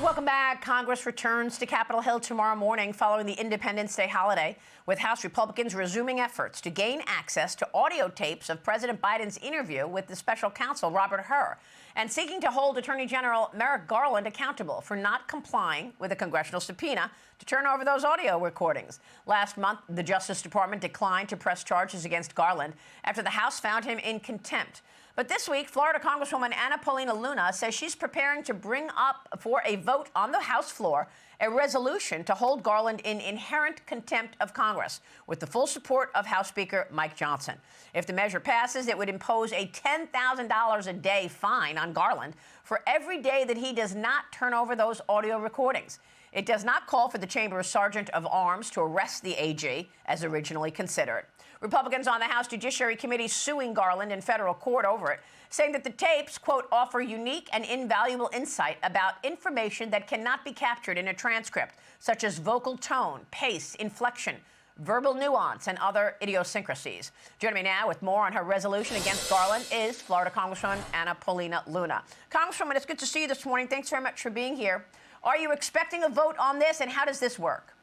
Welcome back. Congress returns to Capitol Hill tomorrow morning following the Independence Day holiday, with House Republicans resuming efforts to gain access to audio tapes of President Biden's interview with the special counsel, Robert Hur, and seeking to hold Attorney General Merrick Garland accountable for not complying with a congressional subpoena to turn over those audio recordings. Last month, the Justice Department declined to press charges against Garland after the House found him in contempt. But this week, Florida Congresswoman Paulina Luna says she's preparing to bring up for a vote on the House floor a resolution to hold Garland in inherent contempt of Congress, with the full support of House Speaker Mike Johnson. If the measure passes, it would impose a $10,000 a day fine on Garland for every day that he does not turn over those audio recordings. It does not call for the Chamber's Sergeant of Arms to arrest the AG, as originally considered. Republicans on the House Judiciary Committee suing Garland in federal court over it, saying that the tapes, quote, offer unique and invaluable insight about information that cannot be captured in a transcript, such as vocal tone, pace, inflection, verbal nuance, and other idiosyncrasies. Joining me now with more on her resolution against Garland is Florida Congresswoman Paulina Luna. Congresswoman, it's good to see you this morning. Thanks very much for being here. Are you expecting a vote on this, and how does this work?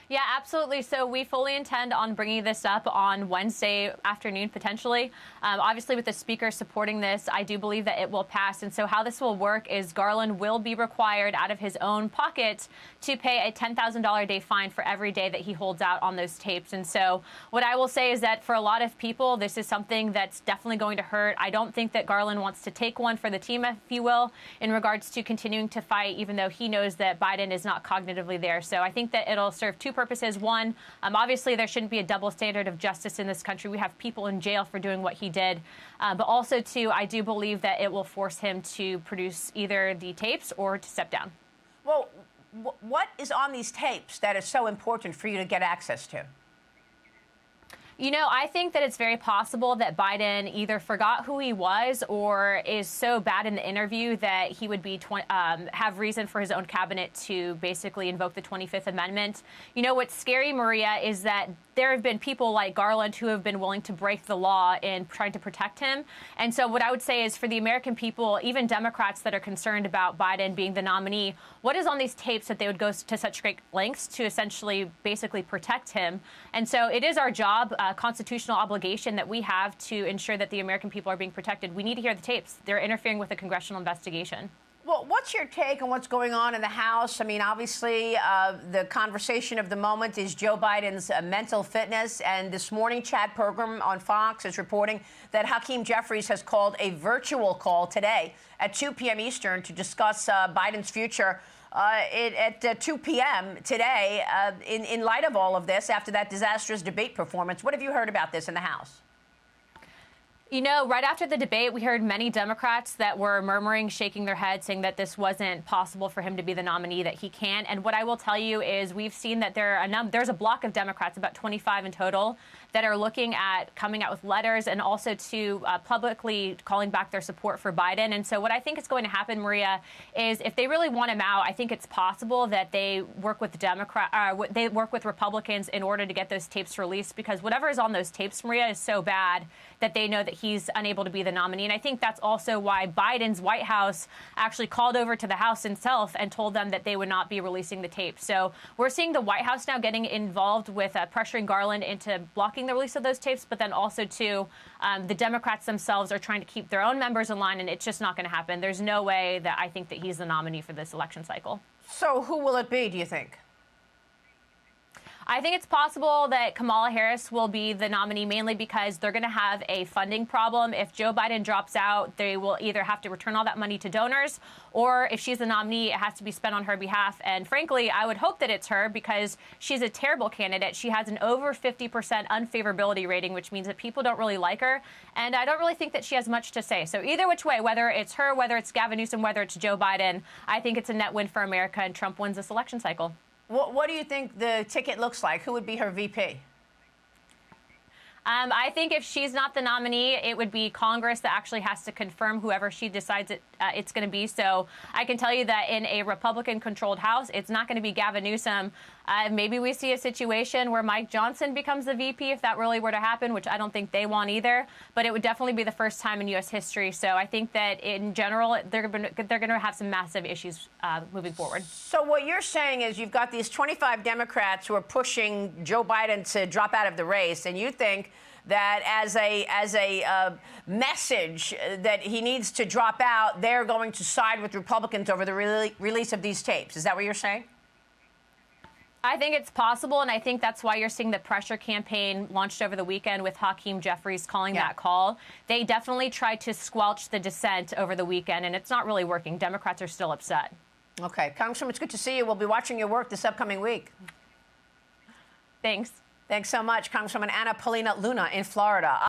Yeah, absolutely. So we fully intend on bringing this up on Wednesday afternoon, potentially. Obviously, with the speaker supporting this, I do believe that it will pass. And so how this will work is Garland will be required out of his own pocket to pay a $10,000 a day fine for every day that he holds out on those tapes. And so what I will say is that for a lot of people, this is something that's definitely going to hurt. I don't think that Garland wants to take one for the team, if you will, in regards to continuing to fight, even though he knows that Biden is not cognitively there. So I think that it'll serve two purposes. One, obviously, there shouldn't be a double standard of justice in this country. We have people in jail for doing what he did. But also, two, I do believe that it will force him to produce either the tapes or to step down. Well, what is on these tapes that is so important for you to get access to? You know, I think that it's very possible that Biden either forgot who he was or is so bad in the interview that he would be have reason for his own cabinet to basically invoke the 25th Amendment. You know, what's scary, Maria, is that there have been people like Garland who have been willing to break the law in trying to protect him. And so what I would say is for the American people, even Democrats that are concerned about Biden being the nominee, what is on these tapes that they would go to such great lengths to essentially basically protect him? And so it is our job, constitutional obligation that we have to ensure that the American people are being protected. We need to hear the tapes. They're interfering with a congressional investigation. Well, what's your take on what's going on in the House? I mean, obviously, the conversation of the moment is Joe Biden's mental fitness. And this morning, Chad program on Fox is reporting that Hakeem Jeffries has called a virtual call today at 2 p.m. Eastern to discuss Biden's future at 2 p.m. today in light of all of this after that disastrous debate performance. What have you heard about this in the House? You know, right after the debate, we heard many Democrats that were murmuring, shaking their heads, saying that this wasn't possible for him to be the nominee, that he can't. And what I will tell you is we've seen that there's a block of Democrats, about 25 in total, that are looking at coming out with letters and also to publicly calling back their support for Biden. And so what I think is going to happen, Maria, is if they really want him out, I think it's possible that they work with they work with Republicans in order to get those tapes released, because whatever is on those tapes, Maria, is so bad that they know that he's unable to be the nominee. And I think that's also why Biden's White House actually called over to the House itself and told them that they would not be releasing the tape. So we're seeing the White House now getting involved with pressuring Garland into blocking the release of those tapes, but then also too, the Democrats themselves are trying to keep their own members in line, and it's just not going to happen. There's no way that I think that he's the nominee for this election cycle. So who will it be, do you think? I think it's possible that Kamala Harris will be the nominee, mainly because they're going to have a funding problem. If Joe Biden drops out, they will either have to return all that money to donors, or if she's the nominee, it has to be spent on her behalf. And frankly, I would hope that it's her, because she's a terrible candidate. She has an over 50% unfavorability rating, which means that people don't really like her. And I don't really think that she has much to say. So either which way, whether it's her, whether it's Gavin Newsom, whether it's Joe Biden, I think it's a net win for America, and Trump wins this election cycle. What do you think the ticket looks like? Who would be her VP? I think if she's not the nominee, it would be Congress that actually has to confirm whoever she decides it's going to be. So I can tell you that in a Republican-controlled House, it's not going to be Gavin Newsom. Maybe we see a situation where Mike Johnson becomes the VP if that really were to happen, which I don't think they want either. But it would definitely be the first time in U.S. history. So I think that in general, they're going to have some massive issues moving forward. So what you're saying is you've got these 25 Democrats who are pushing Joe Biden to drop out of the race, and you think that as a message that he needs to drop out, they're going to side with Republicans over the release of these tapes. Is that what you're saying? I think it's possible, and I think that's why you're seeing the pressure campaign launched over the weekend with Hakeem Jeffries calling that call. They definitely tried to squelch the dissent over the weekend, and it's not really working. Democrats are still upset. Okay. Congresswoman, it's good to see you. We'll be watching your work this upcoming week. Thanks. Thanks so much, Congresswoman Paulina Luna in Florida.